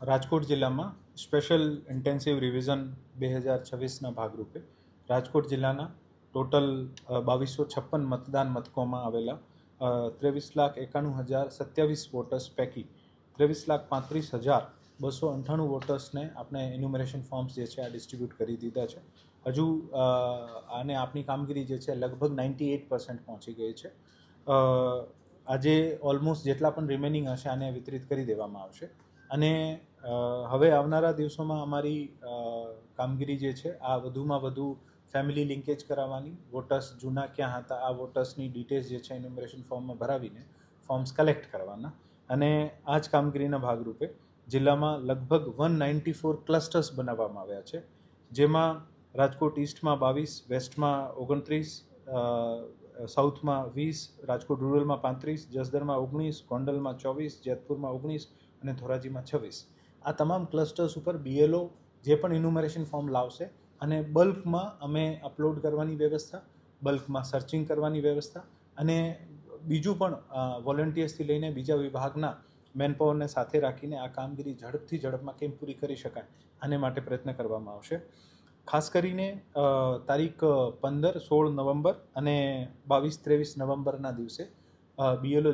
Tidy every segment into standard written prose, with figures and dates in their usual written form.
રાજકોટ જિલ્લામાં special intensive revision 2026ના ભાગરૂપે રાજકોટ જિલ્લાના ટોટલ 2256 મતદાન મથકોમાં આવેલા 23,91,027 વોટર્સ પૈકી 23,35,298 વોટર્સને આપણે એન્યુમરેશન ફોર્મ્સ જે છે આ ડિસ્ટ્રીબ્યુટ કરી દીધા છે. હજુ આને આપણી કામગીરી જે છે લગભગ 98% પહોંચી ગઈ છે. આજે ઓલમોસ્ટ જેટલા પણ રિમેનિંગ હશે આને વિતરિત કરી દેવામાં આવશે અને હવે આવનારા દિવસોમાં અમારી કામગીરી જે છે આ વધુમાં વધુ ફેમિલી લિંકેજ કરાવવાની, વોટર્સ જૂના ક્યાં હતા આ વોટર્સની ડિટેલ્સ જે છે એન્યુમરેશન ફોર્મમાં ભરાવીને ફોર્મ્સ કલેક્ટ કરવાના અને આ જ કામગીરીના ભાગરૂપે જિલ્લામાં લગભગ 194 ક્લસ્ટર્સ બનાવવામાં આવ્યા છે, જેમાં રાજકોટ ઈસ્ટમાં 22, વેસ્ટમાં 29, સાઉથમાં 20, રાજકોટ રૂરલમાં 35, જસદણમાં 19, ગોંડલમાં 24, જેતપુરમાં 19 અને ધોરાજીમાં 26. આ તમામ ક્લસ્ટર્સ ઉપર BLO જે પણ ઇન્યુમરેશન ફોર્મ લાવશે અને બલ્કમાં અમે અપલોડ કરવાની વ્યવસ્થા, બલ્કમાં સર્ચિંગ કરવાની વ્યવસ્થા અને બીજું પણ વોલન્ટિયર્સથી લઈને બીજા વિભાગના મેનપાવરને સાથે રાખીને આ કામગીરી ઝડપમાં કેમ પૂરી કરી શકાય આને માટે પ્રયત્ન કરવામાં આવશે. ખાસ કરીને તારીખ 15, 16 નવેમ્બર અને 22, 23 નવેમ્બરના દિવસે BLO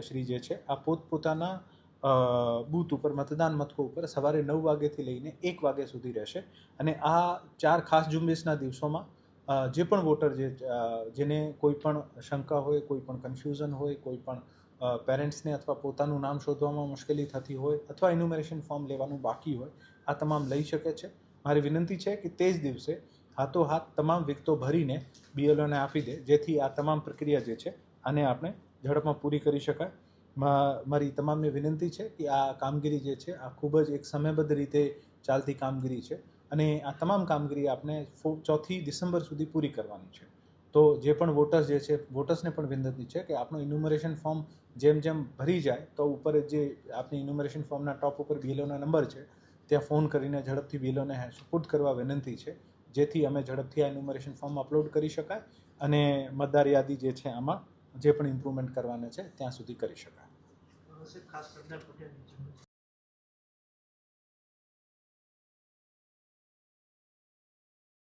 શ્રી જે છે આ પોતપોતાના બૂથ ઉપર મતદાન મથકો ઉપર સવારે 9 વાગ્યાથી લઈને 1 વાગ્યા સુધી રહેશે અને આ 4 ખાસ ઝુંબેશના દિવસોમાં જે પણ વોટર જેને કોઈ પણ શંકા હોય, કોઈ પણ કન્ફ્યુઝન હોય, કોઈ પણ પેરેન્ટ્સને અથવા પોતાનું નામ શોધવામાં મુશ્કેલી થતી હોય અથવા એન્યુમરેશન ફોર્મ લેવાનું બાકી હોય આ તમામ લઈ શકે છે. મારી વિનંતી છે કે તે જ દિવસે હાથોહાથ તમામ વિગતો ભરીને BLOને આપી દે, જેથી આ તમામ પ્રક્રિયા જે છે આને આપણે ઝડપમાં પૂરી કરી શકાય. મારી તમામને વિનંતી છે કે આ કામગીરી જે છે આ ખૂબ જ એક સમયબદ્ધ રીતે ચાલતી કામગીરી છે અને આ તમામ કામગીરી આપણે 4 ડિસેમ્બર સુધી પૂરી કરવાની છે. તો જે પણ વોટર્સ જે છે વોટર્સને પણ વિનંતી છે કે આપણું ઇન્યુમરેશન ફોર્મ જેમ ભરી જાય તો ઉપર જે આપણી ઇન્યુમરેશન ફોર્મના ટોપ ઉપર BLOના નંબર છે ત્યાં ફોન કરીને ઝડપથી BLOને સુપુર્દ કરવા વિનંતી છે, જેથી અમે ઝડપથી આ ઇન્યુમરેશન ફોર્મ અપલોડ કરી શકાય અને મતદાર યાદી જે છે આમાં જે પણ ઇમ્પ્રુવમેન્ટ કરવાના છે ત્યાં સુધી કરી શકાય.